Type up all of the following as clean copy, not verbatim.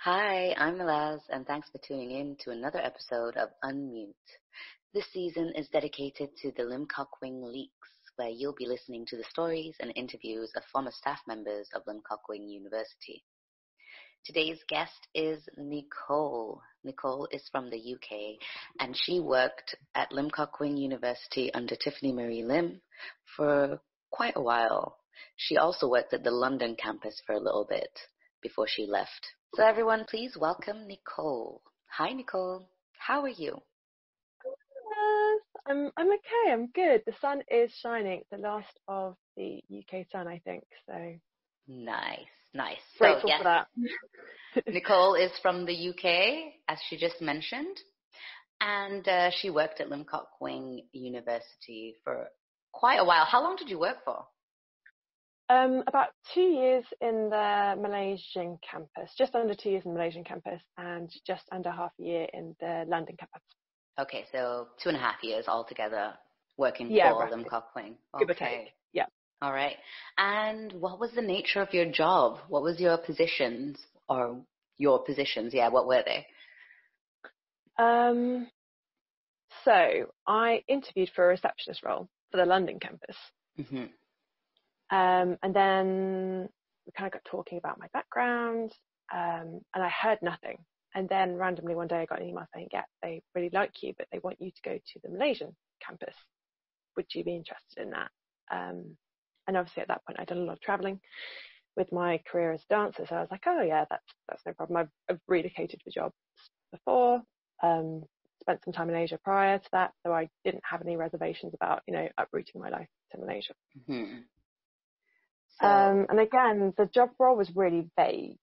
Hi, I'm Malaz, and thanks for tuning in to another episode of Unmute. This season is dedicated to the Limkokwing leaks, where you'll be listening to the stories and interviews of former staff members of Limkokwing University. Today's guest is Nicole. Nicole is from the UK, and she worked at Limkokwing University under Tiffany Marie Lim for quite a while. She also worked at the London campus for a little bit before she left. So everyone, please welcome Nicole. Hi, Nicole. How are you? Yes, I'm okay. I'm good. The sun is shining. It's the last of the UK sun, I think. So Nice. Grateful so, for that. Nicole is from the UK, as she just mentioned, and she worked at Limkokwing University for quite a while. How long did you work for? About 2 years in the Malaysian campus, just under 2 years in the Malaysian campus, and just under half a year in the London campus. Okay, so 2.5 years altogether working for Limkokwing. Give or take. Yeah. All right. And what was the nature of your job? What was your positions, or your positions? Yeah, what were they? So I interviewed for a receptionist role for the London campus. Mm-hmm. And then we kind of got talking about my background, and I heard nothing. And then randomly one day I got an email saying, yeah, they really like you, but they want you to go to the Malaysian campus. Would you be interested in that? And obviously at that point I'd done a lot of traveling with my career as a dancer. So I was like, oh yeah, that's no problem. I've relocated for jobs before, spent some time in Asia prior to that. So I didn't have any reservations about, uprooting my life to Malaysia. Mm-hmm. And again, the job role was really vague.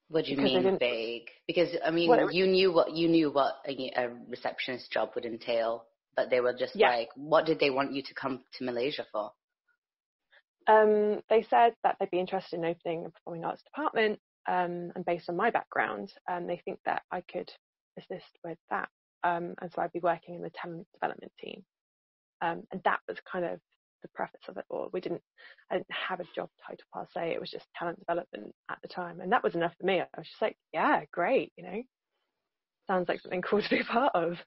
What do you mean vague? Because you knew what a receptionist job would entail, but they were just like, what did they want you to come to Malaysia for? They said that they'd be interested in opening a performing arts department, and based on my background, they think that I could assist with that. And so I'd be working in the talent development team. And that was kind of the preface of it all. I didn't have a job title per se. It was just talent development at the time, and that was enough for me. I was just like, yeah, great, sounds like something cool to be a part of.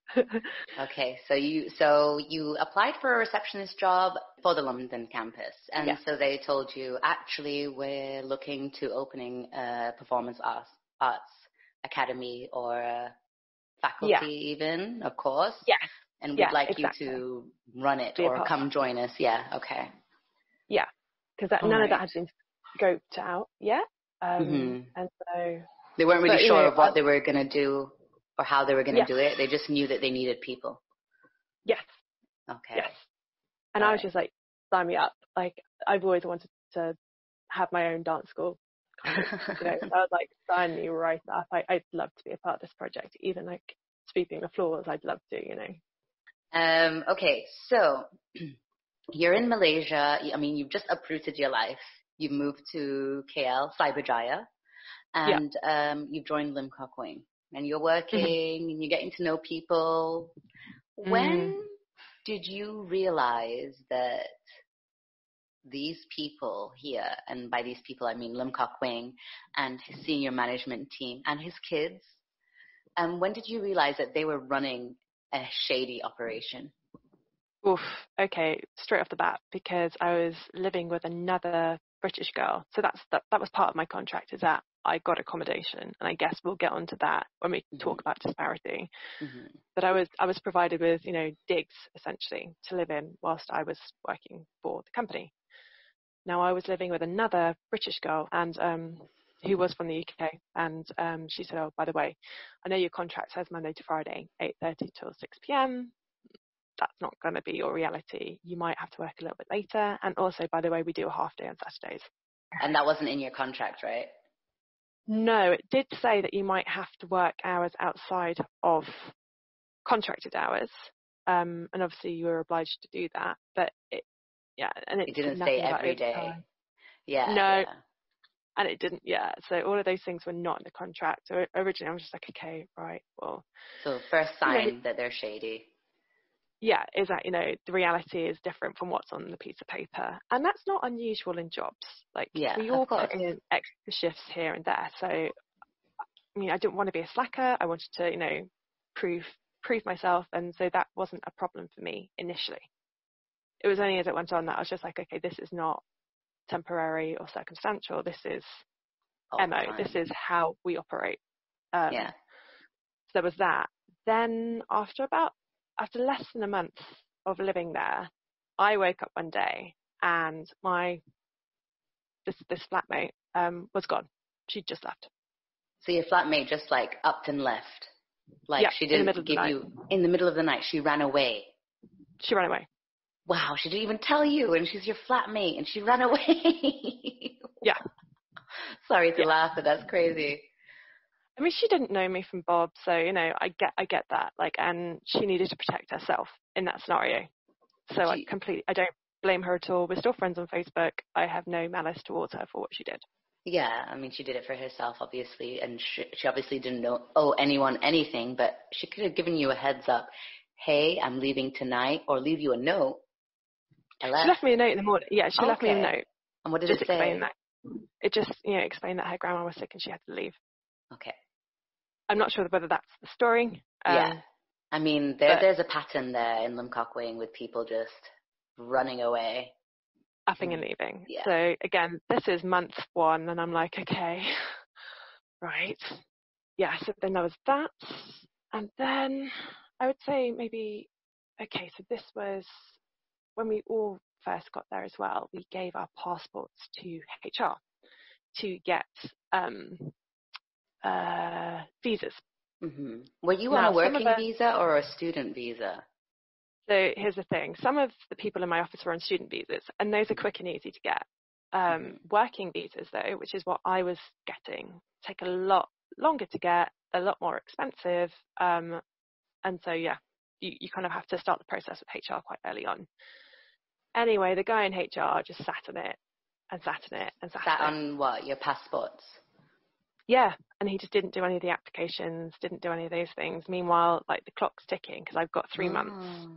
Okay, so you applied for a receptionist job for the London campus, and so they told you, actually, we're looking to opening a performance arts academy or a faculty even, of course. Yeah. And we'd like you to run it or come join us. Yeah, okay. Yeah, because none of that had been scoped out yet. And so... They weren't really sure of what they were going to do or how they were going to do it. They just knew that they needed people. Yes. Okay. Yes. And I was just like, sign me up. Like, I've always wanted to have my own dance school. So I was like, sign me right up. I'd love to be a part of this project. Even like sweeping the floors, I'd love to, Okay, so you're in Malaysia. You've just uprooted your life. You've moved to KL, Cyberjaya, and you've joined Limkokwing. And you're working, and you're getting to know people. When did you realize that these people here, and by these people I mean Limkokwing and his senior management team and his kids, when did you realize that they were running a shady operation? Oof. Okay, straight off the bat, because I was living with another British girl. So that was part of my contract, is that I got accommodation, and I guess we'll get onto that when we talk about disparity. But I was provided with, digs essentially to live in whilst I was working for the company. Now I was living with another British girl, and who was from the UK, and she said, oh, by the way, I know your contract says Monday to Friday, 8:30 till 6 p.m. That's not going to be your reality. You might have to work a little bit later. And also, by the way, we do a half day on Saturdays. And that wasn't in your contract, right? No, it did say that you might have to work hours outside of contracted hours. And obviously you were obliged to do that. But it didn't say every day. Yeah. No. Yeah. And it didn't, So all of those things were not in the contract. So originally I was just like, okay, right, well. So first sign that they're shady. Yeah, is that, the reality is different from what's on the piece of paper. And that's not unusual in jobs. Like, we all put in extra shifts here and there. So I didn't want to be a slacker. I wanted to, prove myself. And so that wasn't a problem for me initially. It was only as it went on that I was just like, okay, this is not temporary or circumstantial. This is MO. This is how we operate. So there was that. Then after less than a month of living there, I woke up one day and this flatmate was gone. She'd just left. So your flatmate just like upped and left? Like she didn't give you in the middle of the night? She ran away? She ran away. Wow, she didn't even tell you, and she's your flatmate, and she ran away. Yeah. Sorry to laugh, but that's crazy. I mean, she didn't know me from Bob, so I get that. Like, and she needed to protect herself in that scenario. So I don't blame her at all. We're still friends on Facebook. I have no malice towards her for what she did. Yeah, I mean, she did it for herself, obviously, and she obviously didn't owe anyone anything, but she could have given you a heads up. Hey, I'm leaving tonight, or leave you a note. She left me a note in the morning. Yeah, she left me a note. And what did it say? It just explained that her grandma was sick and she had to leave. Okay. I'm not sure whether that's the story. Yeah. I mean, there's a pattern there in Limkokwing with people just running away. Upping and leaving. Yeah. So again, this is month 1 and I'm like, okay, right. Yeah, so then there was that. And then I would say maybe, okay, so this was when we all first got there as well. We gave our passports to HR to get visas. Mm-hmm. Were you on a working visa or a student visa? So here's the thing. Some of the people in my office were on student visas, and those are quick and easy to get. Working visas, though, which is what I was getting, take a lot longer to get, a lot more expensive. And so, yeah, you kind of have to start the process with HR quite early on. Anyway, the guy in HR just sat on it and sat on it and sat on it. On what? Your passports? Yeah, and he just didn't do any of the applications, didn't do any of those things. Meanwhile, like, the clock's ticking because I've got 3 months.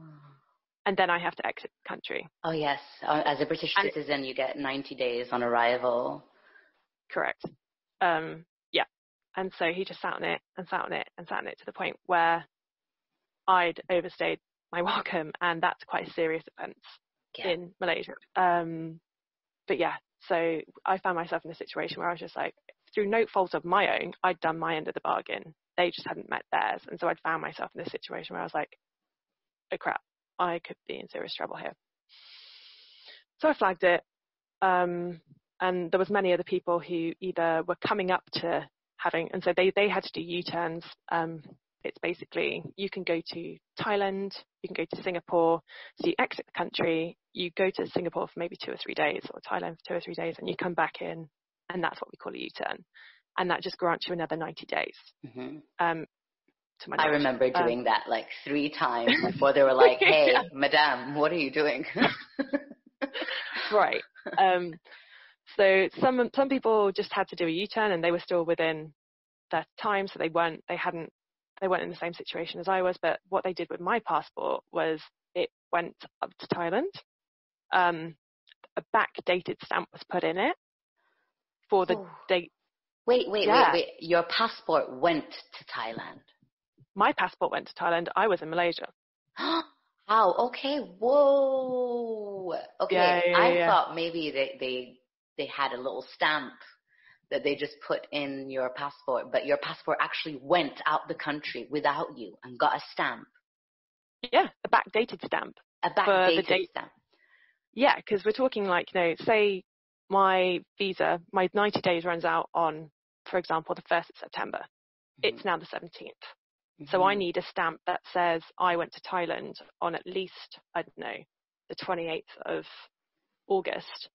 And then I have to exit the country. Oh, yes. As a British citizen, you get 90 days on arrival. Correct. Yeah. And so he just sat on it and sat on it and sat on it to the point where I'd overstayed my welcome, and that's quite a serious offence in Malaysia. But yeah, so I found myself in a situation where I was just like, through no fault of my own, I'd done my end of the bargain. They just hadn't met theirs. And so I'd found myself in this situation where I was like, oh crap, I could be in serious trouble here. So I flagged it. And there was many other people who either were coming up to having, and so they had to do U-turns. It's basically, you can go to Thailand, you can go to Singapore, so you exit the country, you go to Singapore for maybe 2 or 3 days, or Thailand for 2 or 3 days, and you come back in, and that's what we call a U-turn. And that just grants you another 90 days. Mm-hmm. To my knowledge. I remember doing that like 3 times before they were like, hey, madame, what are you doing? Right. So some people just had to do a U-turn, and they were still within their time, so they weren't in the same situation as I was. But what they did with my passport was it went up to Thailand. A backdated stamp was put in it for the date. Wait. Your passport went to Thailand? My passport went to Thailand. I was in Malaysia. How? Okay. Whoa. Okay. Yeah. I thought maybe they had a little stamp that they just put in your passport, but your passport actually went out the country without you and got a stamp. Yeah, a backdated stamp. A backdated stamp. Yeah, because we're talking like, say my visa, my 90 days runs out on, for example, the 1st of September. Mm-hmm. It's now the 17th. Mm-hmm. So I need a stamp that says I went to Thailand on at least, I don't know, the 28th of August.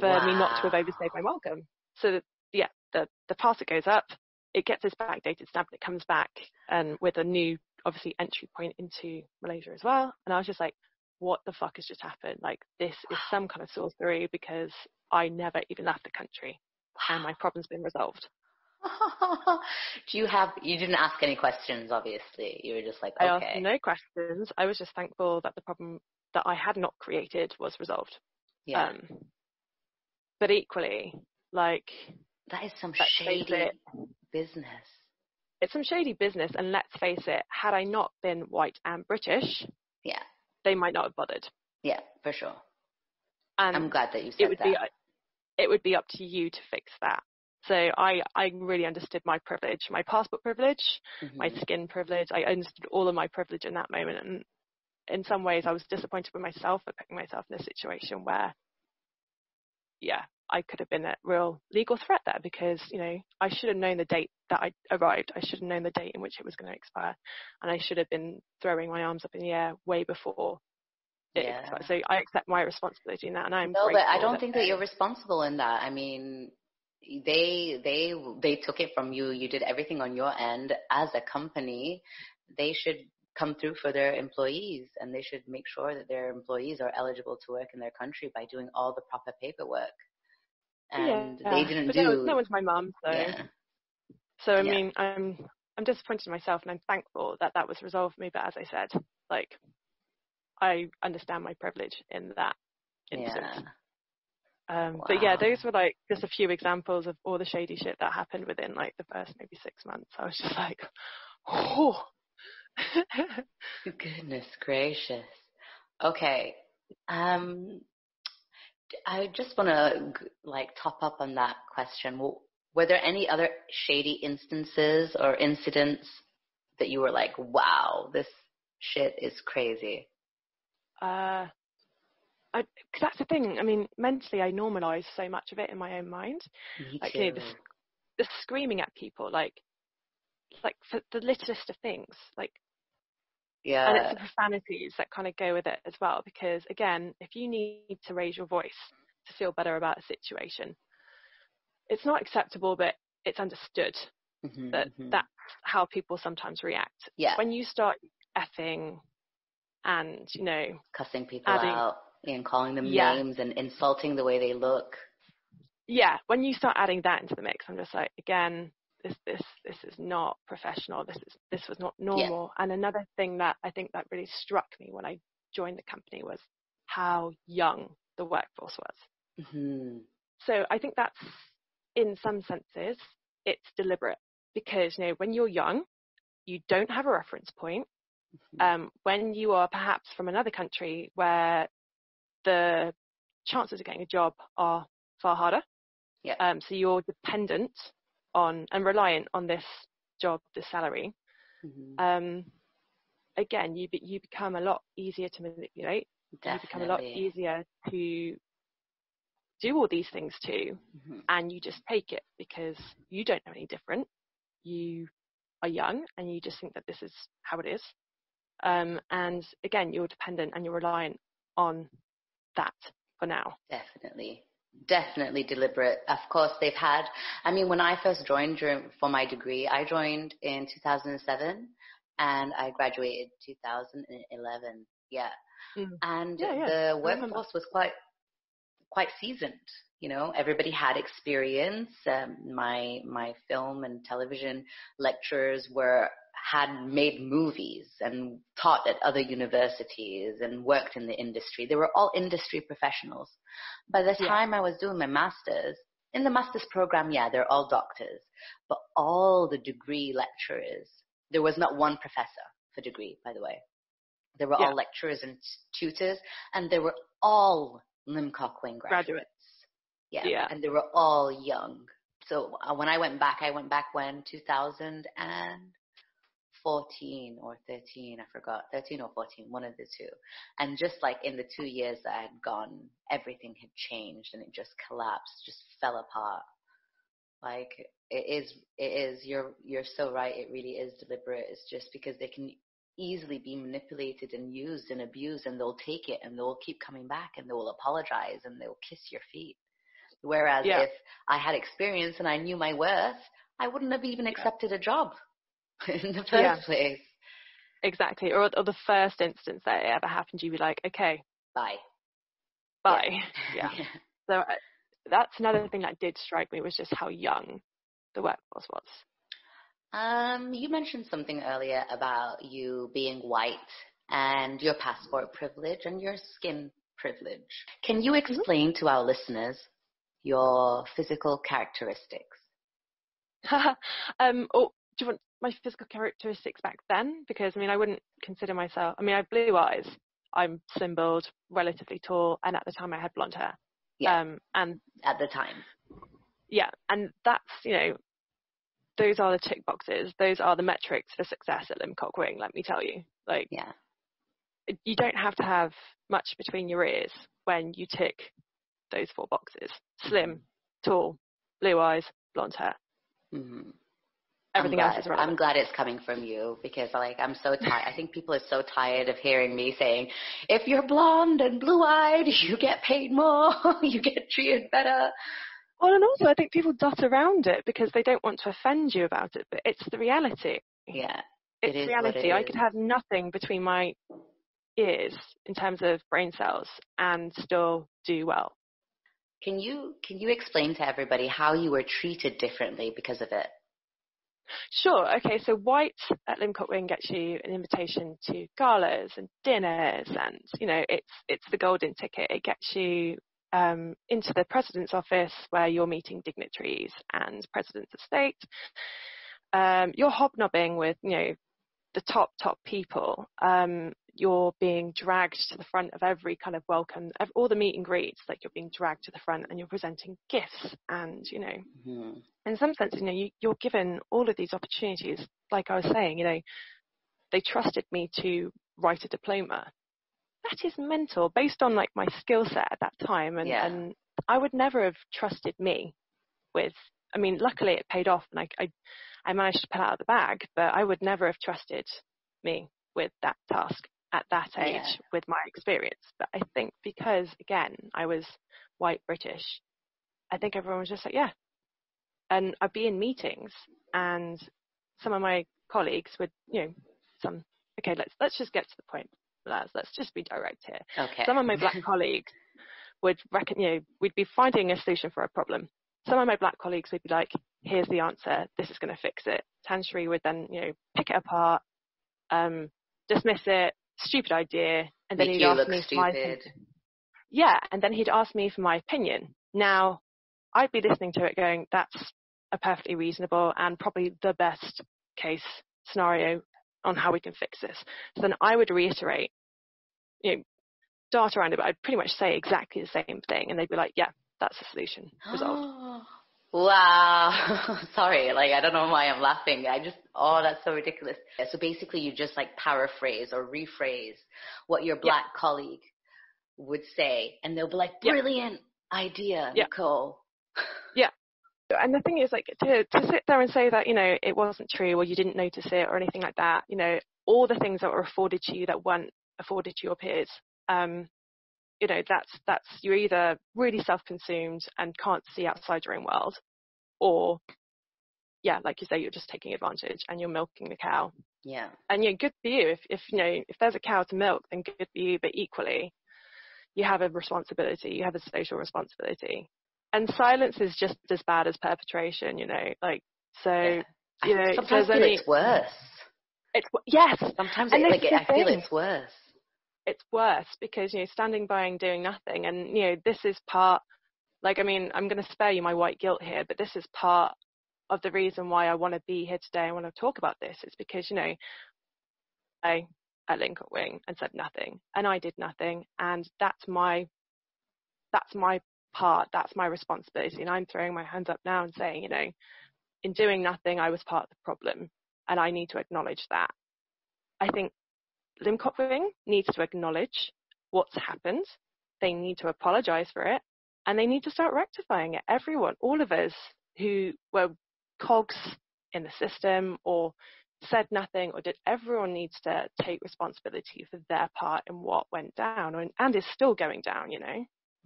For me not to have overstayed my welcome. So the parcel goes up, it gets this backdated stamp, and it comes back and with a new, obviously, entry point into Malaysia as well. And I was just like, what the fuck has just happened? Like, this is some kind of sorcery, because I never even left the country and my problem's been resolved. You didn't ask any questions, obviously. You were just like, okay. I asked no questions. I was just thankful that the problem that I had not created was resolved. Yeah. But equally, like, That is some Let's face shady it, business. it's some shady business, and let's face it, had I not been white and British, Yeah. they might not have bothered. Yeah, for sure. And I'm glad that you it said would that. it would be up to you to fix that. So I really understood my privilege, my passport privilege, my skin privilege. I understood all of my privilege in that moment. And in some ways, I was disappointed with myself for putting myself in a situation where, yeah, I could have been a real legal threat there, because, you know, I should have known the date that I arrived. I should have known the date in which it was going to expire. And I should have been throwing my arms up in the air way before it expired. So I accept my responsibility in that, and I'm No, grateful. but I don't think that you're responsible in that. I mean, they took it from you. You did everything on your end. As a company, they should come through for their employees, and they should make sure that their employees are eligible to work in their country by doing all the proper paperwork. And they didn't but do. no one's my mum, so Yeah. so I mean, I'm disappointed in myself, and I'm thankful that that was resolved for me. But as I said, like, I understand my privilege in that instance. Wow. But yeah, those were like just a few examples of all the shady shit that happened within like the first maybe 6 months. I was just like, oh. Goodness gracious. Okay. I just want to like top up on that question. Were there any other shady instances or incidents that you were like, wow, this shit is crazy? Because that's the thing. I mean, mentally, I normalized so much of it in my own mind. Me like, too. you know, the screaming at people, like for the littlest of things, like. Yeah. And it's the profanities that kind of go with it as well, because again, if you need to raise your voice to feel better about a situation, it's not acceptable, but it's understood that that's how people sometimes react. Yeah. When you start effing and, you know, cussing people out and calling them names and insulting the way they look. Yeah, when you start adding that into the mix, I'm just like, again, this is not professional. This was not normal. And another thing that I think that really struck me when I joined the company was how young the workforce was. So I think that's, in some senses, it's deliberate, because, you know, when you're young, you don't have a reference point. When you are perhaps from another country where the chances of getting a job are far harder. So you're dependent on and reliant on this job, this salary. Again, you become a lot easier to manipulate. Definitely. You become a lot easier to do all these things too, and you just take it because you don't know any different. You are young, and you just think that this is how it is. And again, you're dependent and you're reliant on that for now. Definitely deliberate. Of course, they've had, I mean, when I first joined for my degree, I joined in 2007 and I graduated 2011. And the workforce was quite seasoned. You know, everybody had experience. My film and television lecturers had made movies and taught at other universities and worked in the industry. They were all industry professionals. By the time I was doing my master's, in the master's program, they're all doctors, but all the degree lecturers, there was not one professor for degree, by the way. They were all lecturers and tutors, and they were all Limkokwing graduates. And they were all young. So when I went back when 2014 or 13, I forgot, 13 or 14, one of the two. And just like in the 2 years that I had gone, everything had changed and it just collapsed, just fell apart. Like it is, you're so right. It really is deliberate. It's just because they can easily be manipulated and used and abused, and they'll take it and they'll keep coming back and they'll apologize and they'll kiss your feet. Whereas if I had experience and I knew my worth, I wouldn't have even accepted a job in the first place. Exactly. Or the first instance that it ever happened, you'd be like, okay, bye. So that's another thing that did strike me, was just how young the workforce was. You mentioned something earlier about you being white and your passport privilege and your skin privilege. Can you explain to our listeners your physical characteristics? Or do you want my physical characteristics back then? Because, I mean, I wouldn't consider myself, I mean, I have blue eyes. I'm slim-build, relatively tall, and at the time I had blonde hair. Yeah. And at the time. Yeah, and that's, those are the tick boxes. Those are the metrics for success at Limkokwing, let me tell you. Like, yeah. You don't have to have much between your ears when you tick those 4 boxes. Slim, tall, blue eyes, blonde hair. Mm-hmm. Everything else is relevant. I'm glad it's coming from you, because I'm so tired. I think people are so tired of hearing me saying, if you're blonde and blue-eyed, you get paid more, you get treated better. Well, and also I think people dot around it because they don't want to offend you about it, but it's the reality. Yeah, it's reality. I could have nothing between my ears in terms of brain cells and still do well. Can you explain to everybody how you were treated differently because of it? Sure. Okay. So white at Limkokwing gets you an invitation to galas and dinners, and it's the golden ticket. It gets you into the president's office where you're meeting dignitaries and presidents of state. You're hobnobbing with the top people. You're being dragged to the front of every kind of welcome, all the meet and greets. Like, you're being dragged to the front and you're presenting gifts, and mm-hmm. in some sense, you're given all of these opportunities. Like I was saying, they trusted me to write a diploma. That is mental, based on like my skill set at that time, and I would never have trusted me with. I mean, luckily it paid off, and I managed to pull out of the bag, but I would never have trusted me with that task at that age with my experience. But I think because, again, I was white British, I think everyone was just like, yeah. And I'd be in meetings, and some of my colleagues would, okay, let's just get to the point, lads. Let's just be direct here. Okay. Some of my black colleagues would we'd be finding a solution for a problem. Some of my black colleagues would be like, here's the answer, this is going to fix it. Tanshri would then, pick it apart, dismiss it, stupid idea, and then he'd ask me for my opinion. Yeah, and then he'd ask me for my opinion. Now, I'd be listening to it going, that's a perfectly reasonable and probably the best case scenario on how we can fix this. So then I would reiterate, dart around it, but I'd pretty much say exactly the same thing, and they'd be like, yeah, that's the solution. Resolved. Wow. Sorry, I don't know why I'm laughing. That's so ridiculous. So basically you just paraphrase or rephrase what your black colleague would say, and they'll be like, brilliant idea, Nicole. Yeah. And the thing is, to sit there and say that, it wasn't true, or you didn't notice it, or anything like that, all the things that were afforded to you that weren't afforded to your peers, that's you're either really self-consumed and can't see outside your own world, or like you say, you're just taking advantage and you're milking the cow. Yeah. And good for you. If there's a cow to milk, then good for you, but equally you have a responsibility, you have a social responsibility. And silence is just as bad as perpetration, sometimes I feel it's worse. Yes. Sometimes I feel it's worse. It's worse because, standing by and doing nothing. And, this is part, I'm going to spare you my white guilt here, but this is part of the reason why I want to be here today. I want to talk about this. It's because, I at Limkokwing and said nothing, and I did nothing. And that's my part. That's my responsibility. And I'm throwing my hands up now and saying, in doing nothing, I was part of the problem, and I need to acknowledge that. I think Limkokwing needs to acknowledge what's happened. They need to apologize for it, and they need to start rectifying it. Everyone, all of us who were cogs in the system or said nothing or did, everyone needs to take responsibility for their part in what went down and is still going down,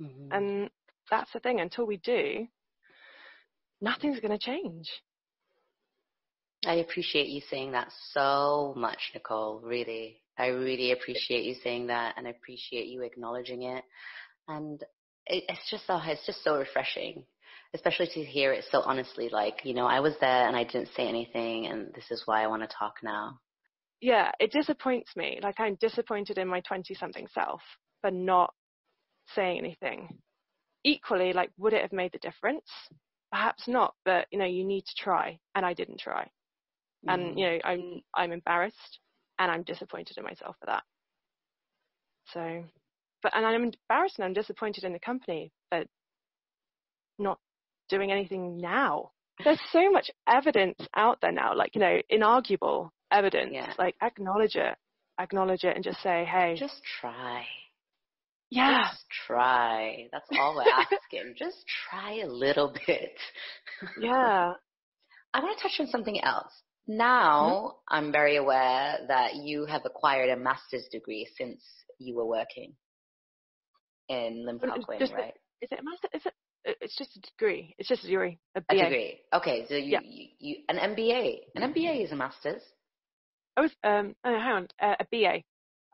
Mm-hmm. And that's the thing. Until we do, nothing's going to change. I appreciate you saying that so much, Nicole, really. I really appreciate you saying that, and I appreciate you acknowledging it. And it's just so refreshing, especially to hear it so honestly. I was there and I didn't say anything, and this is why I want to talk now. Yeah, it disappoints me. I'm disappointed in my 20-something self for not saying anything. equally, like, would it have made the difference? Perhaps not, but, you need to try, and I didn't try. And, I'm embarrassed, and I'm disappointed in myself for that. So, and I'm embarrassed and I'm disappointed in the company for not doing anything now. There's so much evidence out there now, like, inarguable evidence. Yeah. Like, acknowledge it and just say, hey. Just try. Yeah. Just try. That's all we're asking. Just try a little bit. Yeah. I want to touch on something else. Now, I'm very aware that you have acquired a master's degree since you were working in Limkokwing, right? Is it a master? It's just a degree. It's just a degree. A BA. A degree. Okay, so you an MBA. An MBA is a master's. Hang on, a BA.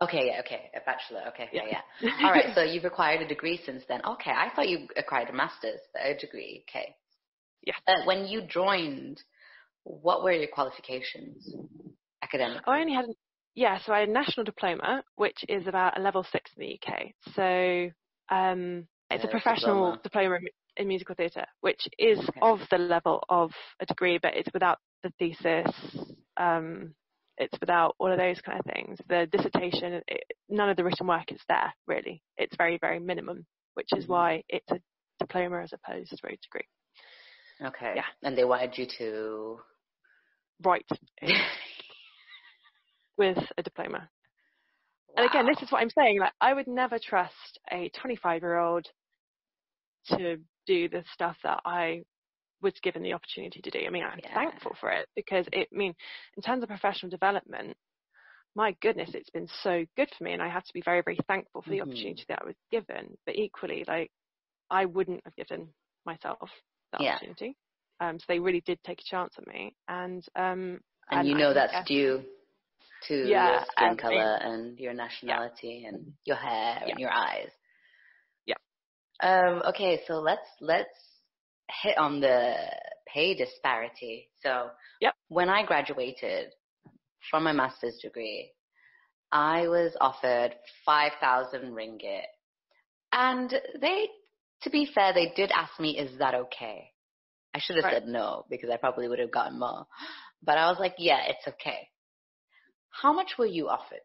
Okay, a bachelor. Okay, yeah. All right, so you've acquired a degree since then. Okay, I thought you acquired a master's, a degree. Okay. Yeah. When you joined, what were your qualifications academically? I only had, so I had a national diploma, which is about a level 6 in the UK. So it's a professional diploma in musical theatre, which is of the level of a degree, but it's without the thesis. It's without all of those kind of things. The dissertation, none of the written work is there, really. It's very, very minimum, which is why it's a diploma as opposed to a degree. Okay. Yeah. And they wanted you to write with a diploma. Wow. And again, this is what I'm saying. Like, I would never trust a 25-year-old to do the stuff that I was given the opportunity to do. I mean, I'm thankful for it because in terms of professional development, my goodness, it's been so good for me, and I have to be very, very thankful for the opportunity that I was given. But equally, like, I wouldn't have given myself that opportunity. So they really did take a chance on me, and that's due to your skin color and your nationality and your hair and your eyes. Yeah. Okay, so let's hit on the pay disparity. So when I graduated from my master's degree, I was offered 5,000 ringgit, and to be fair, they did ask me, "Is that okay?" I should have said no, because I probably would have gotten more. But I was like, yeah, it's okay. How much were you offered?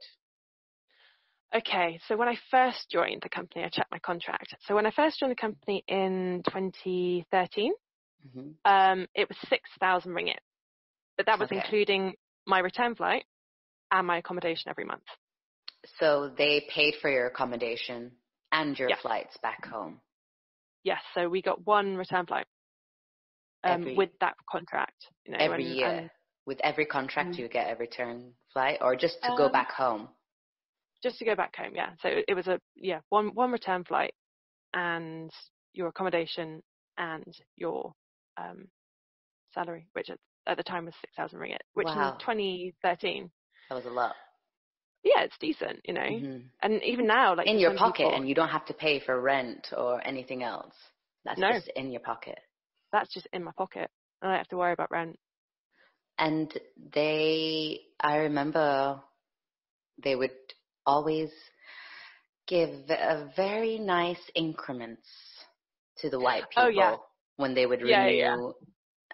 Okay, so when I first joined the company, I checked my contract. So when I first joined the company in 2013, it was 6,000 ringgit. But that was including my return flight and my accommodation every month. So they paid for your accommodation and your flights back home? Yes, so we got one return flight. With that contract, every year. With every contract, you get a return flight, or just to go back home? Just to go back home, yeah. So it was one return flight, and your accommodation and your salary, which at the time was 6,000 ringgit, which in 2013. That was a lot. Yeah, it's decent, And even now, like, in your pocket, and you don't have to pay for rent or anything else. That's just in your pocket. That's just in my pocket. I don't have to worry about rent. And I remember they would always give very nice increments to the white people when they would renew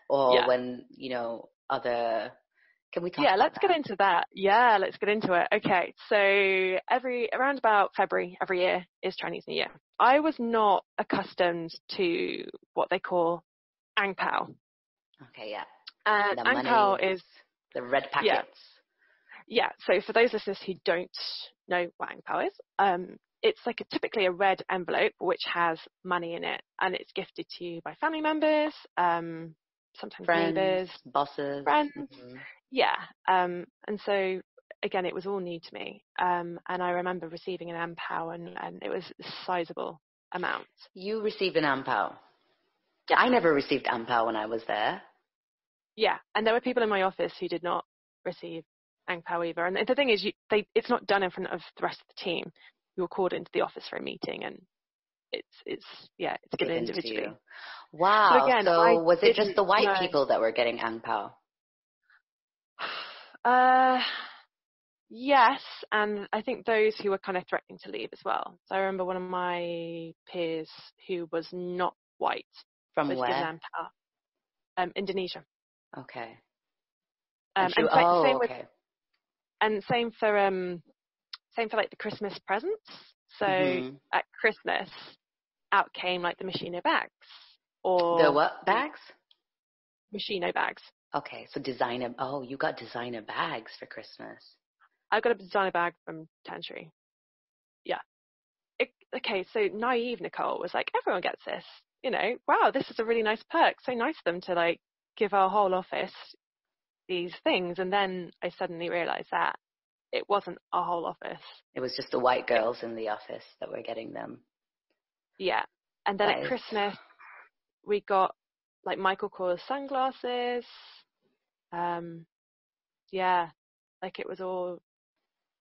or when, other... Can we talk about let's get into that. Yeah, let's get into it. Okay, so around about February every year is Chinese New Year. I was not accustomed to what they call Ang Pao. Okay, yeah. Ang Pao is the red packets. Yeah. So for those listeners who don't know what Ang Pao is, it's like typically a red envelope which has money in it, and it's gifted to you by family members, sometimes neighbours, bosses, friends. Yeah. And so again, it was all new to me. And I remember receiving an Ang Pao, and it was a sizable amount. You received an Ang Pao? Yeah. I never received Ang Pao when I was there. Yeah, and there were people in my office who did not receive Ang Pao either. And the thing is, it's not done in front of the rest of the team. You're called into the office for a meeting, and it's given individually. Wow. So, again, was it just the white people that were getting Ang Pao? Yes, and I think those who were kind of threatening to leave as well. So I remember one of my peers who was not white From was given where? manpower. Indonesia. Okay. And And she, oh, same with, okay. and same for like the Christmas presents. So Hmm. at Christmas, out came like the Moschino bags The or what the bags? Moschino bags. Okay, so designer. Oh, you got designer bags for Christmas. I got a designer bag from Tanchery. Yeah. Okay, so naive Nicole was like, everyone gets this. Wow, this is a really nice perk. So nice of them to like give our whole office these things. And then I suddenly realized that it wasn't our whole office. It was just the white girls in the office that were getting them. Yeah. And then That at is. Christmas, we got like Michael Kors sunglasses. Yeah, like it was all.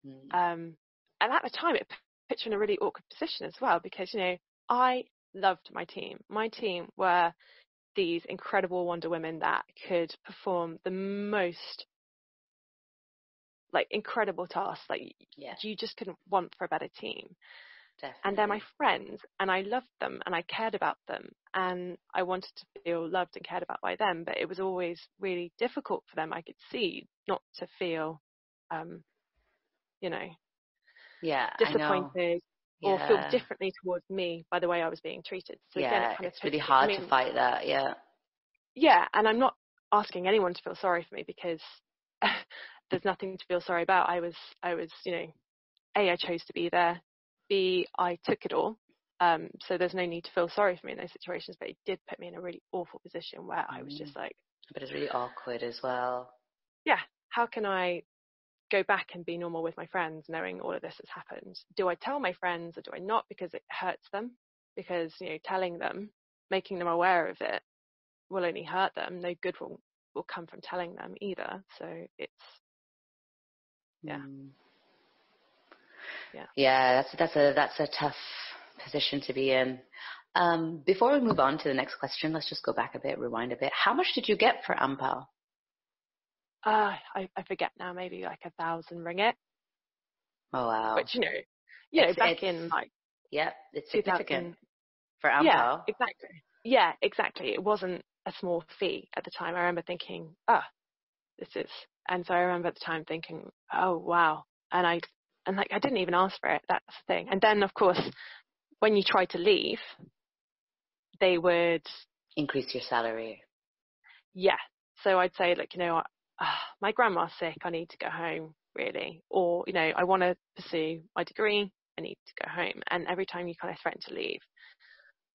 Mm. And at the time, it put you in a really awkward position as well because I loved my team. My team were these incredible Wonder Women that could perform the most like incredible tasks. Like Yeah, you just couldn't want for a better team. And they're my definitely. friends, and I loved them, and I cared about them, and I wanted to feel loved and cared about by them. But it was always really difficult for them. I could see not to feel, um, you know, Yeah, I know. disappointed or feel Yeah, differently towards me by the way I was being treated. So again, it yeah. kind of It's puts really you. I hard to mean, fight that. Yeah. yeah, and I'm not asking anyone to feel sorry for me because there's nothing to feel sorry about. I was, A, I chose to be there. B, I took it all. So there's no need to feel sorry for me in those situations, but it did put me in a really awful position where I was Mm. just like, But it's really awkward as well. yeah, how can I go back and be normal with my friends knowing all of this has happened? Do I tell my friends or do I not because it hurts them? Because, telling them, making them aware of it will only hurt them. No good will come from telling them either. So it's, yeah, Mm. yeah. Yeah, that's a tough position to be in. Before we move on to the next question, let's just go back a bit, rewind a bit. How much did you get for Ampao? I forget now, maybe like 1,000 ringgit, Oh wow, which, back it's in like yeah, it's significant 2000. for Yeah, Ampao. exactly. Yeah, exactly. It wasn't a small fee at the time. I remember thinking, this is, and so I remember at the time thinking, oh wow. And like, I didn't even ask for it. That's the thing. And then of course, when you try to leave, they would, Increase your salary. yeah. So I'd say like, my grandma's sick. I need to go home really. Or, I want to pursue my degree. I need to go home. And every time you kind of threaten to leave,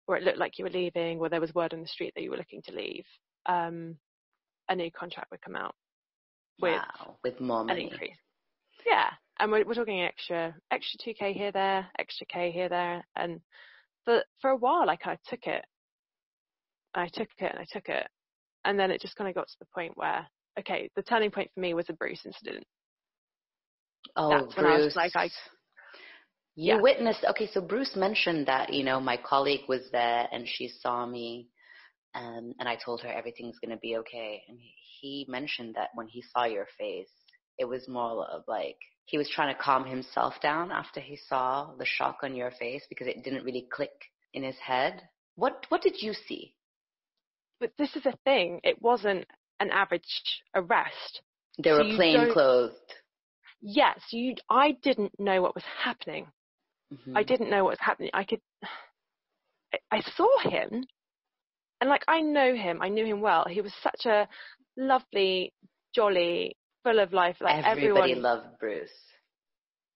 or it looked like you were leaving, or there was word on the street that you were looking to leave, a new contract would come out with Wow, with more an money. increase. Yeah, and we're talking extra 2k here, there, extra k here, there, and for a while I kind of took it, and I took it, and I took it, and then it just kind of got to the point where, okay, the turning point for me was the Bruce incident. Oh, That's when I was Bruce. like, You yeah, witnessed, okay, so Bruce mentioned that, my colleague was there and she saw me, and I told her everything's going to be okay. And he mentioned that when he saw your face, it was more of like he was trying to calm himself down after he saw the shock on your face because it didn't really click in his head. What did you see? but this is a thing. It wasn't an average arrest, They so were you plain don't. clothed. Yes, I didn't know what was happening. I Hmm. didn't know what was happening. I saw him, and like I know him. I knew him well. He was such a lovely, jolly, full of life. Like Everybody loved Bruce.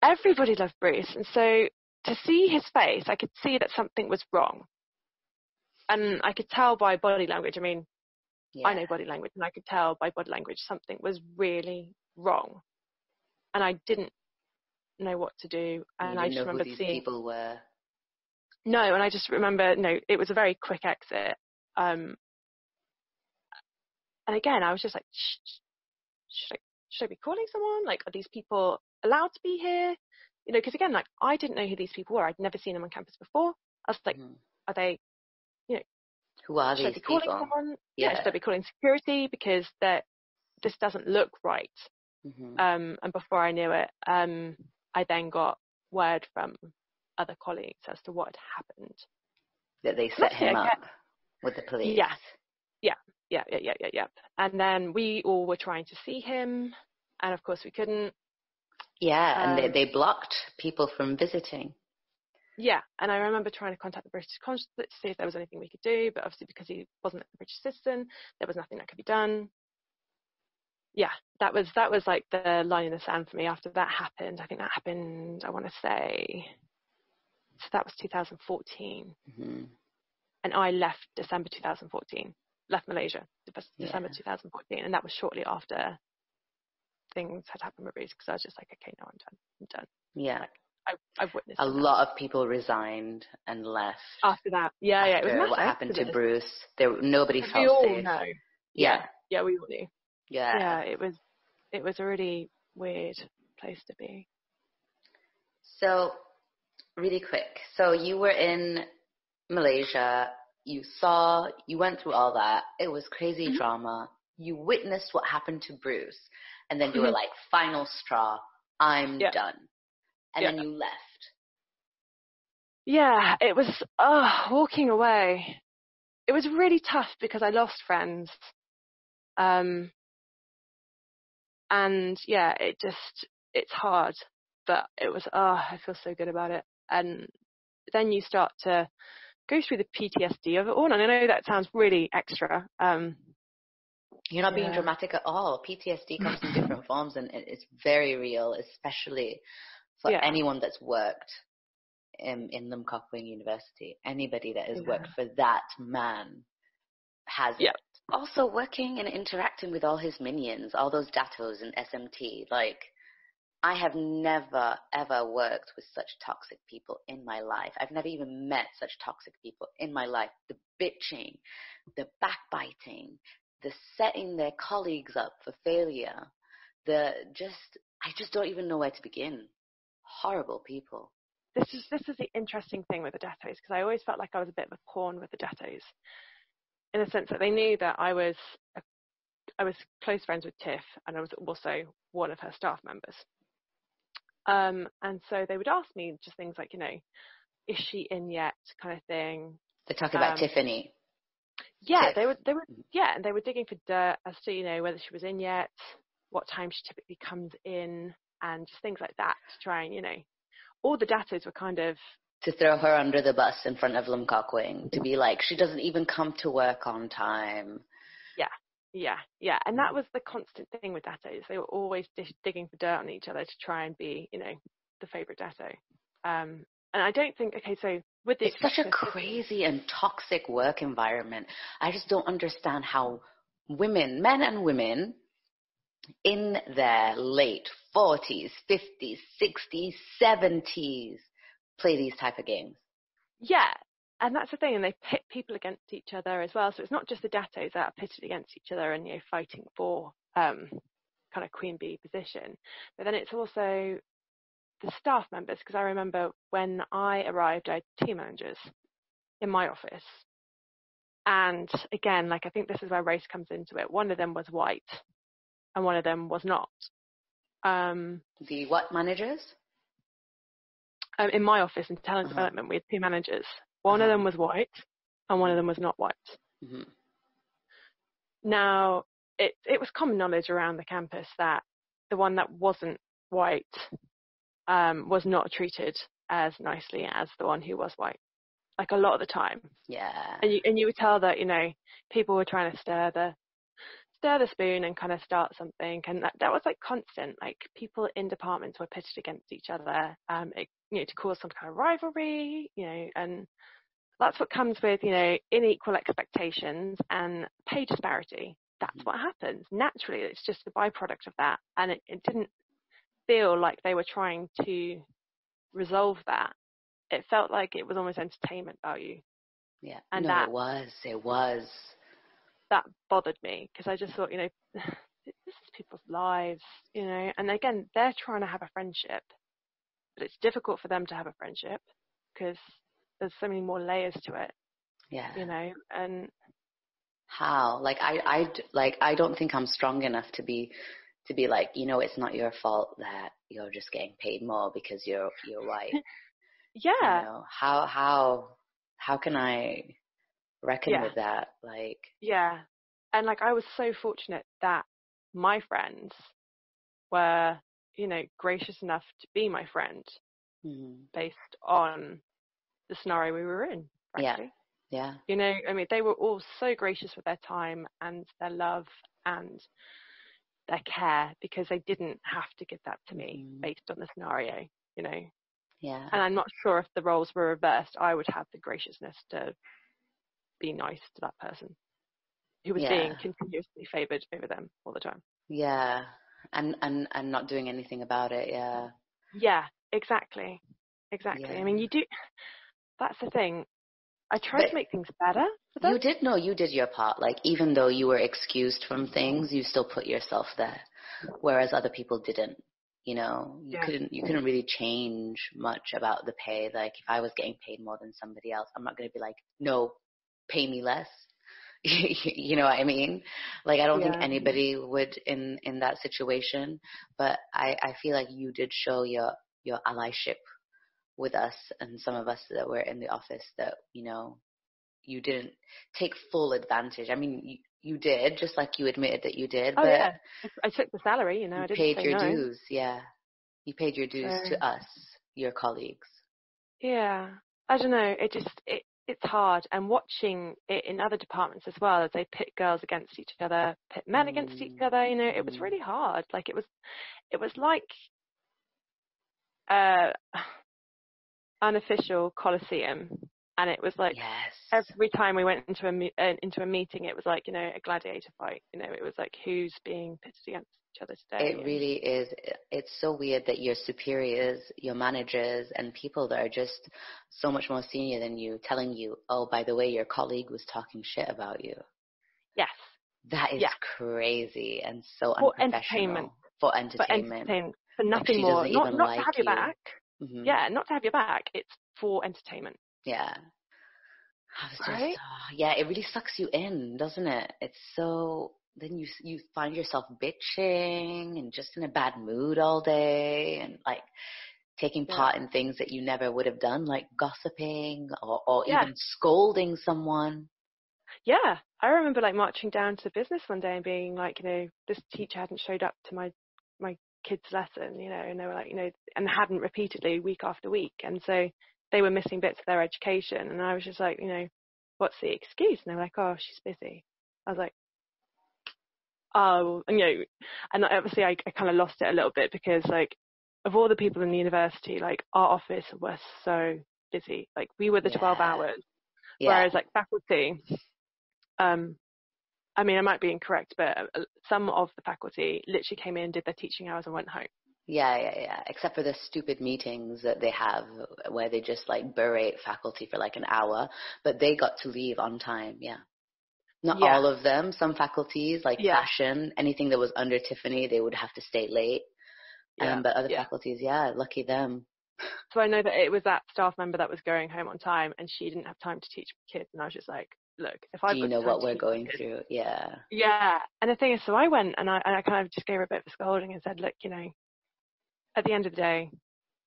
everybody loved Bruce. And so to see his face, I could see that something was wrong. And I could tell by body language. I mean, I Yeah. know body language, and I could tell by body language something was really wrong. And I didn't know what to do. You And I didn't just know who remembered these seeing, people were. no, and I just remember, no, it was a very quick exit. Um, and again, I was just like, should I be calling someone? Like, are these people allowed to be here? Because again, like, I didn't know who these people were. I'd never seen them on campus before. I was like, Hmm. are they, you know, Who are should I these be calling people? someone? Yeah, should Yeah. I be calling security? Because this doesn't look right. Mm-hmm. And before I knew it, I then got word from other colleagues as to what had happened. That they set him up with the police. Yeah. And then we all were trying to see him, and of course we couldn't. Yeah, and they blocked people from visiting. Yeah, and I remember trying to contact the British consulate to see if there was anything we could do, but obviously because he wasn't a British citizen, there was nothing that could be done. Yeah, that was like the line in the sand for me. After that happened, I think that happened, I want to say, so that was 2014. Mm-hmm. And I left December 2014, left Malaysia December 2014, and that was shortly after things had happened with Bruce, because I was just like, okay, no, I'm done. Yeah. Like, I've witnessed a lot of people resigned and left after that. Yeah, after it was massive, what happened to Bruce. Nobody felt we all safe. know. Yeah, we all knew. Yeah. It was a really weird place to be. So, really quick. So you were in Malaysia. You went through all that. It was crazy Mm-hmm. drama. You witnessed what happened to Bruce. And then you were like, final straw, I'm done. And then you left. Yeah, it was walking away. It was really tough because I lost friends. And yeah, it's hard, but it was, I feel so good about it. And then you start to go through the PTSD of it all. And I know that sounds really extra. You're not being dramatic at all. PTSD comes in different forms, and it's very real, especially for anyone that's worked in Limkokwing University. Anybody that has worked for that man has it. Also, working and interacting with all his minions, all those datos and SMT, like, I have never, ever worked with such toxic people in my life. I've never even met such toxic people in my life. The bitching, the backbiting, the setting their colleagues up for failure, I just don't even know where to begin. Horrible people. This is the interesting thing with the datos, because I always felt like I was a bit of a pawn with the datos, in the sense that they knew that I was close friends with Tiff, and I was also one of her staff members. And so they would ask me just things like, is she in yet, kind of thing. They're talking about Tiffany. Yeah, Tiff. and they were digging for dirt as to, whether she was in yet, what time she typically comes in, and just things like that to try and, all the datos were kind of to throw her under the bus in front of Limkokwing, to be like, she doesn't even come to work on time. Yeah. And that was the constant thing with datos. They were always digging for dirt on each other to try and be, the favourite dato. And I don't think, so with the... It's such a crazy and toxic work environment. I just don't understand how men and women in their late 40s, 50s, 60s, 70s play these type of games. Yeah, and that's the thing, and they pit people against each other as well. So it's not just the datos that are pitted against each other and fighting for kind of queen bee position, but then it's also the staff members. Because I remember when I arrived, I had team managers in my office, and again, I think this is where race comes into it. One of them was white, and one of them was not. The what managers? In my office in talent development, we had two managers. One of them was white, and one of them was not white. Mm-hmm. Now, it was common knowledge around the campus that the one that wasn't white was not treated as nicely as the one who was white, a lot of the time. Yeah. And you would tell that, people were trying to stir the spoon and kind of start something, and that was constant. People in departments were pitched against each other, to cause some kind of rivalry, and that's what comes with, unequal expectations and pay disparity. That's what happens naturally. It's just a byproduct of that, and it didn't feel like they were trying to resolve that. It felt like it was almost entertainment value. Yeah, and no, it was. That bothered me, because I just thought, this is people's lives, and again, they're trying to have a friendship, but it's difficult for them to have a friendship because there's so many more layers to it. Yeah. And how? I don't think I'm strong enough to be to be like, you know, it's not your fault that you're just getting paid more because you're white. You Yeah. know, how can I reckon Yeah. with that? Like, Yeah. And like, I was so fortunate that my friends were, you know, gracious enough to be my friend based on the scenario we were in, yeah, frankly. yeah, You know, I mean, they were all so gracious with their time and their love and their care, because they didn't have to give that to me based on the scenario, you know. yeah, And I'm not sure if the roles were reversed, I would have the graciousness to be nice to that person who was yeah, being continuously favored over them all the time. yeah, and not doing anything about it. Yeah, Yeah, exactly. Exactly. I yeah. mean, you do, that's the thing. I tried But to make things better for them. you did know you did your part. Like, even though you were excused from things, you still put yourself there, whereas other people didn't. You know, Yeah. you couldn't really change much about the pay. Like, if I was getting paid more than somebody else, I'm not going to be like, no, pay me less. You know what I mean? Like, I don't think Yeah. anybody would in that situation, but I feel like you did show your allyship with us and some of us that were in the office, that, you know, you didn't take full advantage. I mean, you did, just like you admitted that you did, Oh, but yeah. I took the salary, you know, you I didn't paid say your no. dues. Yeah. You paid your So, dues to us, your colleagues. yeah. I don't know. It's hard. And watching it in other departments as well, as they pit girls against each other, pit men against each other, you know, it was really hard. Like, it was like, uh, unofficial Colosseum, and it was like Yes. every time we went into a meeting, it was like, you know, a gladiator fight. You know, it was like, who's being pitted against each other today. It And really is. It's so weird that your superiors, your managers, and people that are just so much more senior than you telling you, oh, by the way, your colleague was talking shit about you. yes, That is yeah, crazy and so for entertainment, unprofessional. For entertainment. for Like, nothing she more. doesn't Not even not to have like your you. back. Hmm. Yeah, not to have your back. It's for entertainment, Yeah. I was just, right? yeah, it really sucks you in, doesn't it? It's so, then you find yourself bitching and just in a bad mood all day, and like taking Yeah, part in things that you never would have done, like gossiping or yeah, even scolding someone. yeah. I remember like marching down to the business one day and being like, you know, this teacher hadn't showed up to my kids' lesson, you know, and they were like, you know, and hadn't repeatedly week after week, and so they were missing bits of their education, and I was just like, you know, what's the excuse? And they were like, oh, she's busy. I was like, oh, and, you know, and obviously I kind of lost it a little bit, because like, of all the people in the university, like, our office was so busy. Like, we were the 12 Yeah. hours, Yeah. whereas like faculty, um, I mean, I might be incorrect, but some of the faculty literally came in, did their teaching hours, and went home. Yeah, yeah, yeah. Except for the stupid meetings that they have where they just like berate faculty for like an hour, but they got to leave on time. Yeah. Not Yeah, all of them. Some faculties, like yeah, fashion, anything that was under Tiffany, they would have to stay late. yeah, But other yeah. faculties, yeah, lucky them. So I know that it was that staff member that was going home on time, and she didn't have time to teach kids. And I was just like, look, if Do I've you got know time what to we're teach going kids. through? Yeah. Yeah. And the thing is, so I went and I kind of just gave her a bit of a scolding and said, look, you know, at the end of the day,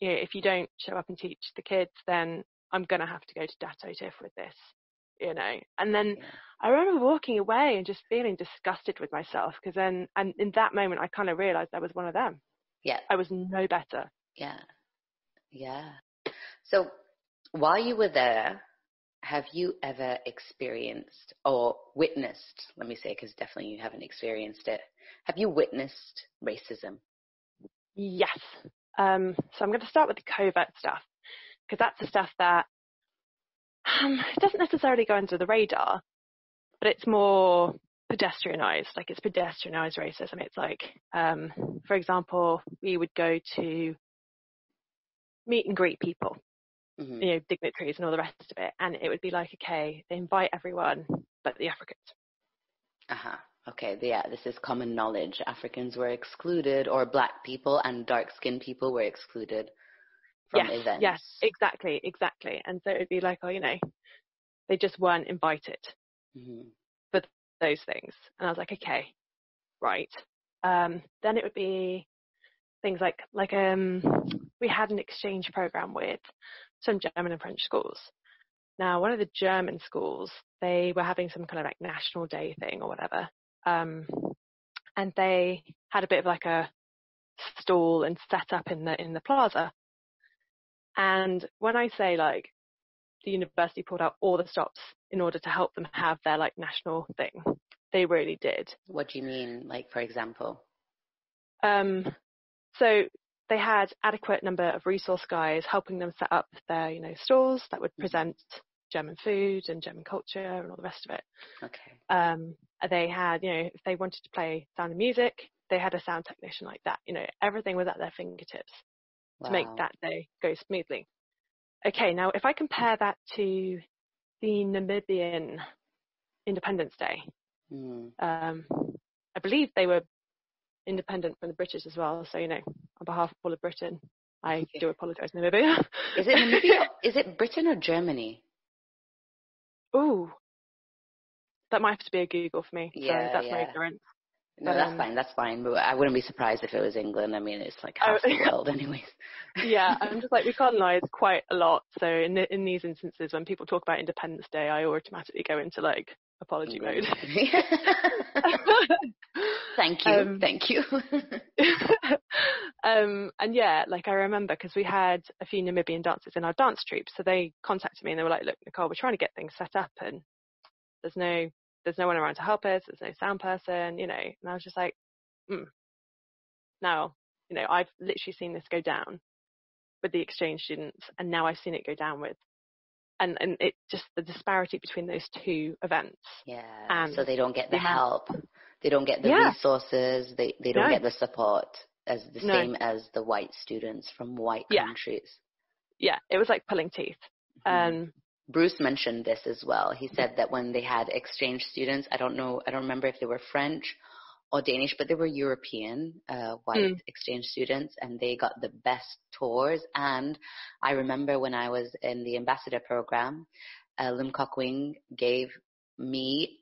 you know, if you don't show up and teach the kids, then I'm going to have to go to Dato Tiff with this, you know. And then Yeah. I remember walking away and just feeling disgusted with myself, because then, and in that moment, I kind of realized I was one of them. Yeah. I was no better. Yeah. Yeah. So while you were there, have you ever experienced or witnessed, let me say, because definitely you haven't experienced it, have you witnessed racism? Yes. So I'm going to start with the covert stuff, because that's the stuff that it doesn't necessarily go under the radar, but it's more pedestrianized. Like, it's pedestrianized racism. It's like, for example, we would go to meet and greet people, Mm-hmm. you know, dignitaries and all the rest of it, and it would be like, okay, they invite everyone but the Africans. Uh-huh. Okay, yeah, this is common knowledge. Africans were excluded, or black people and dark-skinned people were excluded from Yes, events. exactly. And so it would be like, oh, you know, they just weren't invited Mm-hmm. for those things. And I was like, okay, right. Then it would be things like we had an exchange program with some German and French schools. Now, one of the German schools, they were having some kind of like National Day thing or whatever, and they had a bit of like a stall and set up in the plaza. And when I say like the university pulled out all the stops in order to help them have their like national thing, they really did. What do you mean, like, for example? So they had adequate number of resource guys helping them set up their, stalls that would present German food and German culture and all the rest of it. Okay. They had, if they wanted to play sound and music, they had a sound technician like that. Everything was at their fingertips to make that day go smoothly. Okay, now if I compare that to the Namibian Independence Day, I believe they were independent from the British as well. So, on behalf of all of Britain, I do apologise, Namibia. Is it Namibia? Is it Britain or Germany? Ooh, that might have to be a Google for me. Yeah, so that's my ignorance. No, but, that's fine. But I wouldn't be surprised if it was England. I mean, it's like half the world anyways. Yeah, I'm just like, we colonised quite a lot. So in these instances, when people talk about Independence Day, I automatically go into like apology mode. Thank you. And yeah, like I remember because we had a few Namibian dancers in our dance troupe, so they contacted me and they were like, "Look, Nicole, we're trying to get things set up, and there's no one around to help us. There's no sound person, And I was just like, now, I've literally seen this go down with the exchange students, and now I've seen it go down with, and it just the disparity between those two events. Yeah. And so they don't get the help. They don't get the resources. They don't get the support as the same as the white students from white countries. Yeah, it was like pulling teeth. Bruce mentioned this as well. He said that when they had exchange students, I don't remember if they were French or Danish, but they were European white exchange students, and they got the best tours. And I remember when I was in the ambassador program, Limkokwing gave me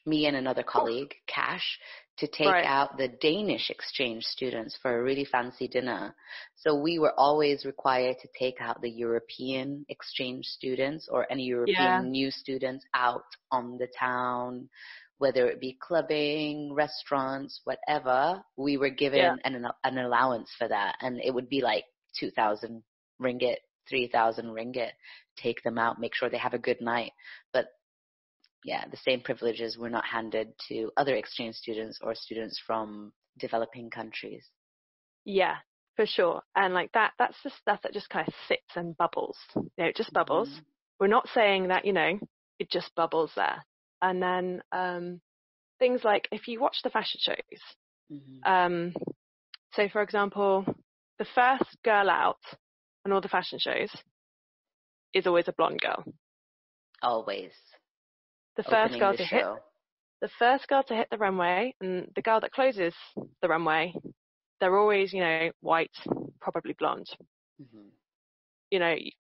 and another colleague cash to take out the Danish exchange students for a really fancy dinner. So we were always required to take out the European exchange students or any European new students out on the town, whether it be clubbing, restaurants, whatever. We were given an allowance for that, and it would be like 2,000 ringgit, 3,000 ringgit. Take them out, make sure they have a good night. But yeah, the same privileges were not handed to other exchange students or students from developing countries. Yeah, for sure. And like that's the stuff that just kind of sits and bubbles. It just bubbles. We're not saying that, it just bubbles there. And then things like if you watch the fashion shows, so for example, the first girl out on all the fashion shows is always a blonde girl. Always. The first girl to hit the runway, and the girl that closes the runway, they're always, white, probably blonde. I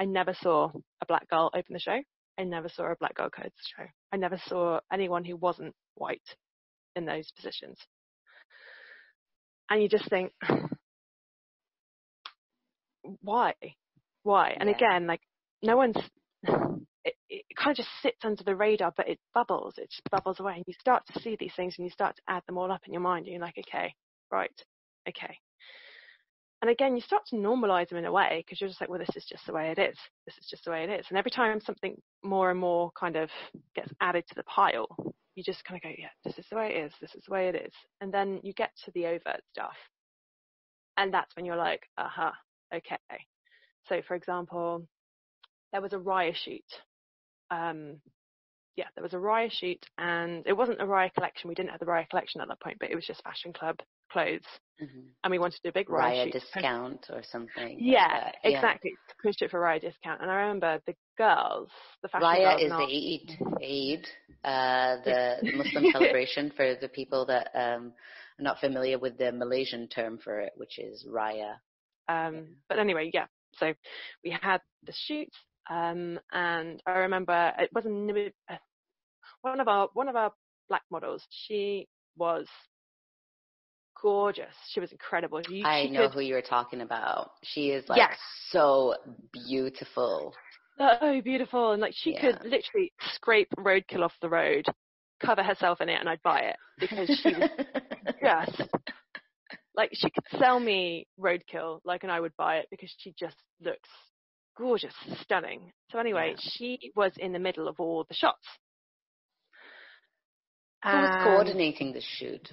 never saw a black girl open the show. I never saw a black girl close the show. I never saw anyone who wasn't white in those positions. And you just think, why? And again, like no one's. It kind of just sits under the radar, but it just bubbles away, and you start to see these things and you start to add them all up in your mind, and you're like, okay. And again, you start to normalize them in a way, because you're just like, well, this is just the way it is. And every time something more and more kind of gets added to the pile, you just kind of go, yeah, this is the way it is. And then you get to the overt stuff, and that's when you're like, okay. So for example, there was a Raya shoot. There was a Raya shoot, and it wasn't a Raya collection. We didn't have the Raya collection at that point, but it was just fashion club clothes. And we wanted to do a big Raya shoot. discount or something. Yeah, exactly. To push it for Raya discount. And I remember the fashion Raya girls. Raya is Eid, the Muslim celebration for the people that are not familiar with the Malaysian term for it, which is Raya. But anyway, so we had the shoot. And I remember it wasn't one of our black models. She was gorgeous. She was incredible. I know who you're talking about. She is like yes. so beautiful. So beautiful. And like she could literally scrape roadkill off the road, cover herself in it, and I'd buy it because she was just like, she could sell me roadkill, like, and I would buy it because she just looks gorgeous, stunning. So anyway, she was in the middle of all the shots. Who was coordinating the shoot?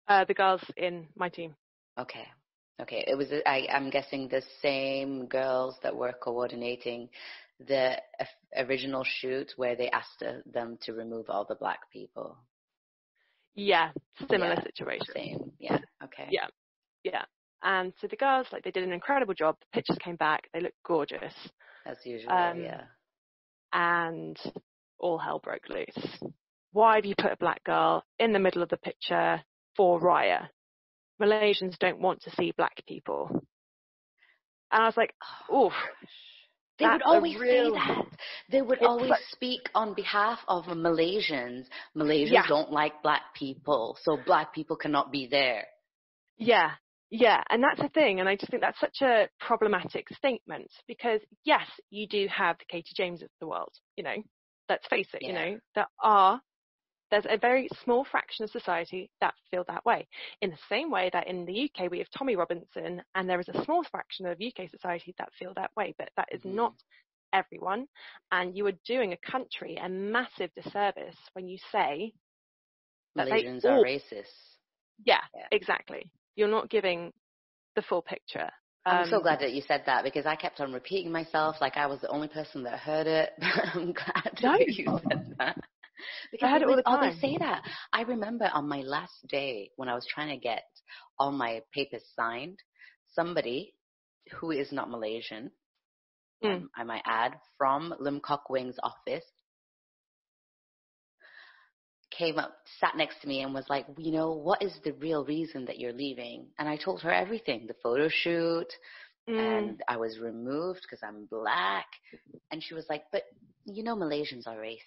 The girls in my team. Okay. It was, I'm guessing, the same girls that were coordinating the original shoot where they asked them to remove all the black people. Yeah, similar situation. Same. Yeah. Okay. Yeah. And so the girls, like, they did an incredible job. The pictures came back. They looked gorgeous. As usual, And all hell broke loose. Why have you put a black girl in the middle of the picture for Raya? Malaysians don't want to see black people. And I was like, oof. They would always say that. They would always speak on behalf of Malaysians. Malaysians don't like black people, so black people cannot be there. Yeah, and that's the thing. And I just think that's such a problematic statement because, yes, you do have the Katie James of the world, you know, let's face it, you know, there's a very small fraction of society that feel that way. In the same way that in the UK we have Tommy Robinson, and there is a small fraction of UK society that feel that way, but that is not everyone. And you are doing a country a massive disservice when you say that Malaysians are racist. Yeah, exactly. You're not giving the full picture. I'm so glad that you said that because I kept on repeating myself like I was the only person that heard it. I'm glad that you said that. Because I heard it all the time. They say that. I remember on my last day when I was trying to get all my papers signed, somebody who is not Malaysian, I might add, from Limkokwing's office, came up, sat next to me and was like, you know, what is the real reason that you're leaving? And I told her everything, the photo shoot, and I was removed because I'm black. And she was like, but you know, Malaysians are racist.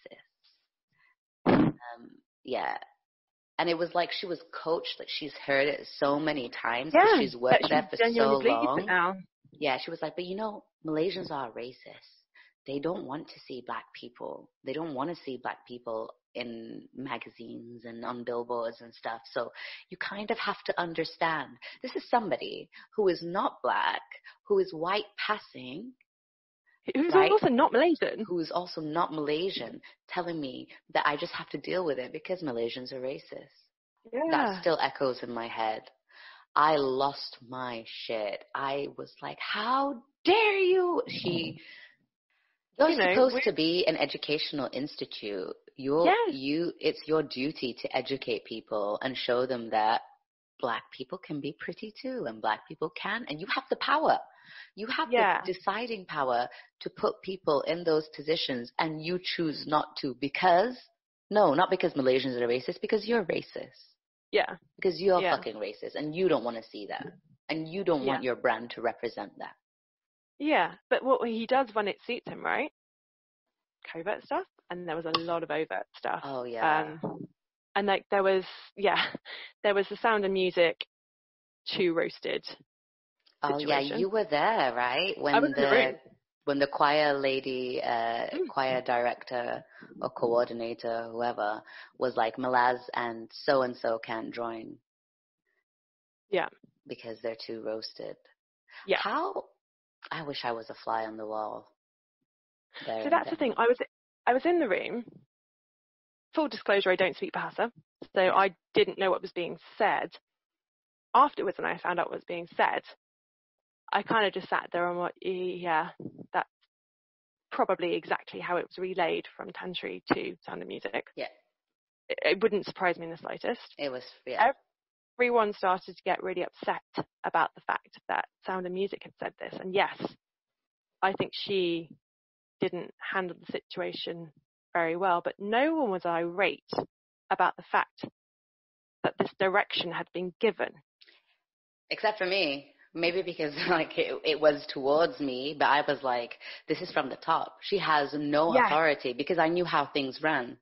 And it was like she was coached, that she's heard it so many times because she's worked there for so long. Yeah, she was like, but you know, Malaysians are racist. They don't want to see black people. They don't want to see black people in magazines and on billboards and stuff. So you kind of have to understand. This is somebody who is not black, who is white passing, who's also not Malaysian. Who's also not Malaysian, telling me that I just have to deal with it because Malaysians are racist. Yeah. That still echoes in my head. I lost my shit. I was like, how dare you? You're supposed to be an educational institute. It's your duty to educate people and show them that black people can be pretty too, and black people can, and you have the power. You have the deciding power to put people in those positions, and you choose not to not because Malaysians are racist, because you're racist. Yeah. Because you're fucking racist, and you don't want to see that, and you don't want your brand to represent that. Yeah, but what he does when it suits him, right? Covert stuff, and there was a lot of overt stuff. Oh yeah. And like there was the Sound of Music 2 roasted situation. Oh yeah, you were there, right? When the choir lady, choir director or coordinator, whoever, was like, Malaz and so can't join. Yeah. Because they're too roasted. Yeah. I wish I was a fly on the wall. So that's the thing. I was in the room. Full disclosure, I don't speak Bahasa, so I didn't know what was being said. Afterwards, when I found out what was being said, I kind of just sat there and went, yeah, that's probably exactly how it was relayed from Tantri to Sound of Music. Yeah. It wouldn't surprise me in the slightest. It was, Everyone started to get really upset about the fact that Sound of Music had said this. And yes, I think she didn't handle the situation very well, but no one was irate about the fact that this direction had been given. Except for me. Maybe because like it was towards me, but I was like, this is from the top. She has no authority, because I knew how things ran.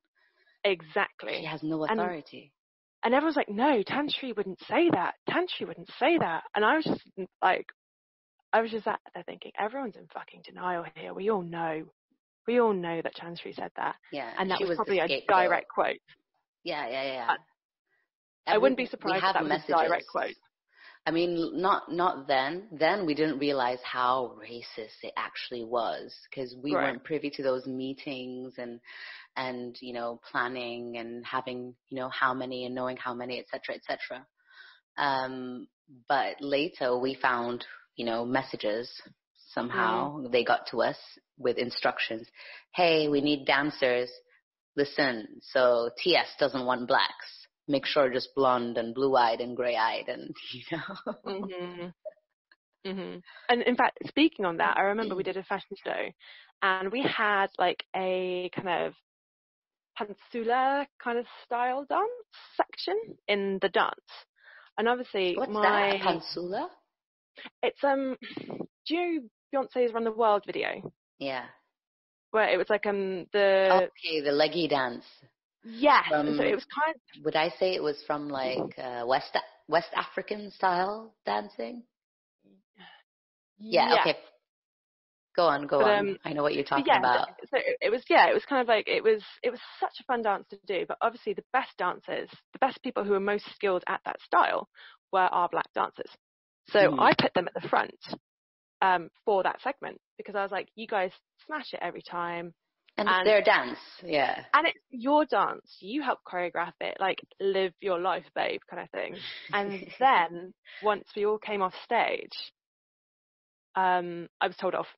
Exactly. She has no authority. And everyone's like, no, Tantri wouldn't say that. Tantri wouldn't say that. And I was just sat there thinking, everyone's in fucking denial here. We all know that Tantri said that. Yeah. And that she was probably a scapegoat. direct quote. Yeah. I wouldn't be surprised if that was a direct quote. I mean, not then. Then we didn't realize how racist it actually was, because we weren't privy to those meetings and you know, planning and having, you know, how many and knowing how many, etc. But later we found, you know, messages. Somehow they got to us with instructions. Hey, we need dancers. Listen, so TS doesn't want blacks. Make sure just blonde and blue-eyed and gray-eyed, and you know. And in fact, speaking on that, I remember we did a fashion show, and we had like a kind of pantsular kind of style dance section in the dance, and obviously what's that? Pantsular? It's do you know Beyonce's "Run the World" video? Yeah. Where it was like the leggy dance. Yes. So it was kind of. Would I say it was from like West African style dancing? Yeah. Okay. Go on. I know what you're talking about. So it was kind of like it was such a fun dance to do. But obviously the best dancers, the best people who were most skilled at that style were our black dancers. So I put them at the front for that segment, because I was like, you guys smash it every time. And it's their dance, yeah. And it's your dance. You help choreograph it, like live your life, babe, kind of thing. And then once we all came off stage, I was told off.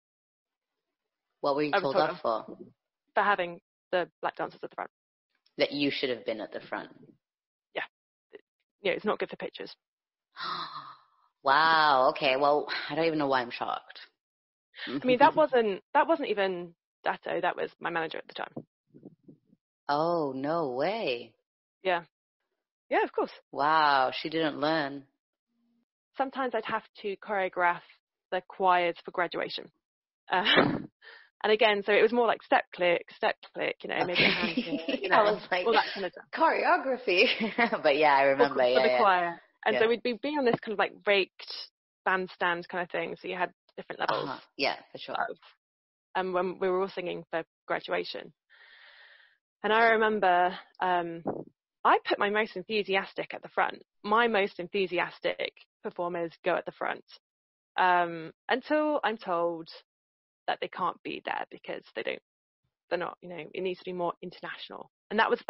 What were you told off for? For having the black dancers at the front. That you should have been at the front. Yeah. Yeah, it's not good for pictures. Wow. Okay. Well, I don't even know why I'm shocked. I mean, that wasn't even Dato. That was my manager at the time. Oh, no way. Yeah. Yeah, of course. Wow. She didn't learn. Sometimes I'd have to choreograph the choirs for graduation. And again, so it was more like step click, you know, maybe a hand here, you know, I was like, all that kind of stuff. Choreography. But yeah, I remember. For the choir. And so we'd be on this kind of like raked bandstand kind of thing. So you had different levels. Yeah, for sure. And when we were all singing for graduation. And I remember I put my most enthusiastic at the front. My most enthusiastic performers go at the front. Until I'm told that they can't be there because they're not, you know, it needs to be more international. And that was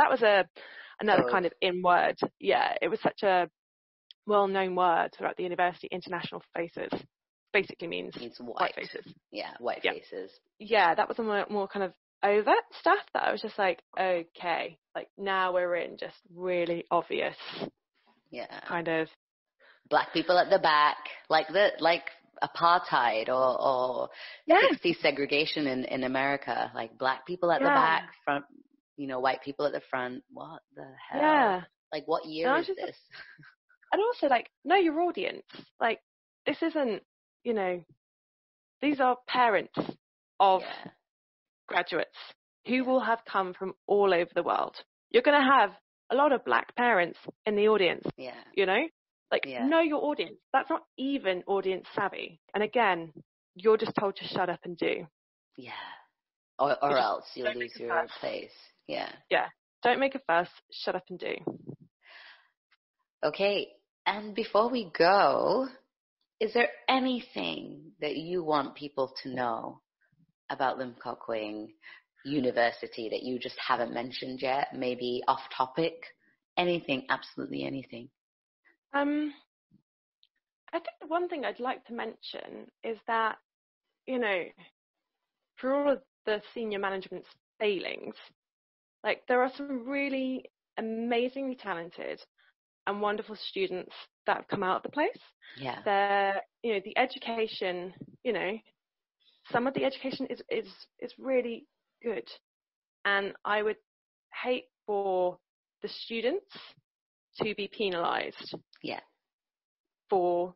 another kind of in word. Yeah, it was such a well-known word throughout the university. International faces basically means white faces. Yeah, white faces. Yeah, that was a more kind of overt stuff that I was just like, okay, like now we're in just really obvious. Yeah. Kind of black people at the back, like apartheid or 60s segregation in America, like black people at the back, front, you know, white people at the front. What the hell? Yeah. Like, what year is this? And also, like, know your audience. Like, this isn't, you know, these are parents of graduates who will have come from all over the world. You're going to have a lot of black parents in the audience, you know? Like, know your audience. That's not even audience savvy. And again, you're just told to shut up and do. Yeah. Or else you'll lose your place. Yeah. Yeah. Don't make a fuss. Shut up and do. Okay. And before we go, is there anything that you want people to know about Limkokwing University that you just haven't mentioned yet? Maybe off topic? Anything, absolutely anything. I think the one thing I'd like to mention is that, you know, for all of the senior management's failings, like there are some really amazingly talented and wonderful students that have come out of the place. Yeah. They're, you know, the education, you know, some of the education is really good. And I would hate for the students to be penalised for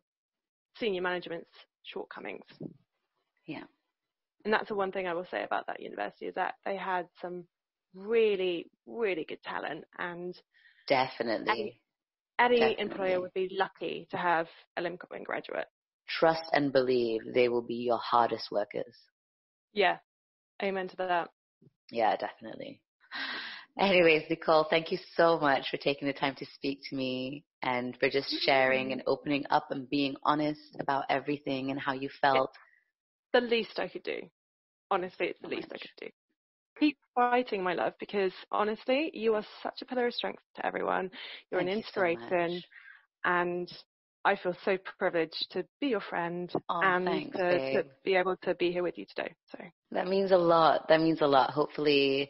senior management's shortcomings. Yeah. And that's the one thing I will say about that university, is that they had some really, really good talent. And definitely. any employer Definitely. would be lucky to have a Limkokwing graduate. Trust and believe they will be your hardest workers. Yeah, amen to that. Yeah, definitely. Anyways, Nicole, thank you so much for taking the time to speak to me and for just sharing and opening up and being honest about everything and how you felt. It's the least I could do. Honestly, it's the least I could do. Keep fighting, my love, because honestly, you are such a pillar of strength to everyone. You're an Thank you so inspiration, much. and I feel so privileged to be your friend Oh, and thanks, to babe. be able to be here with you today. So That means a lot. That means a lot. Hopefully,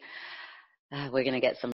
we're going to get some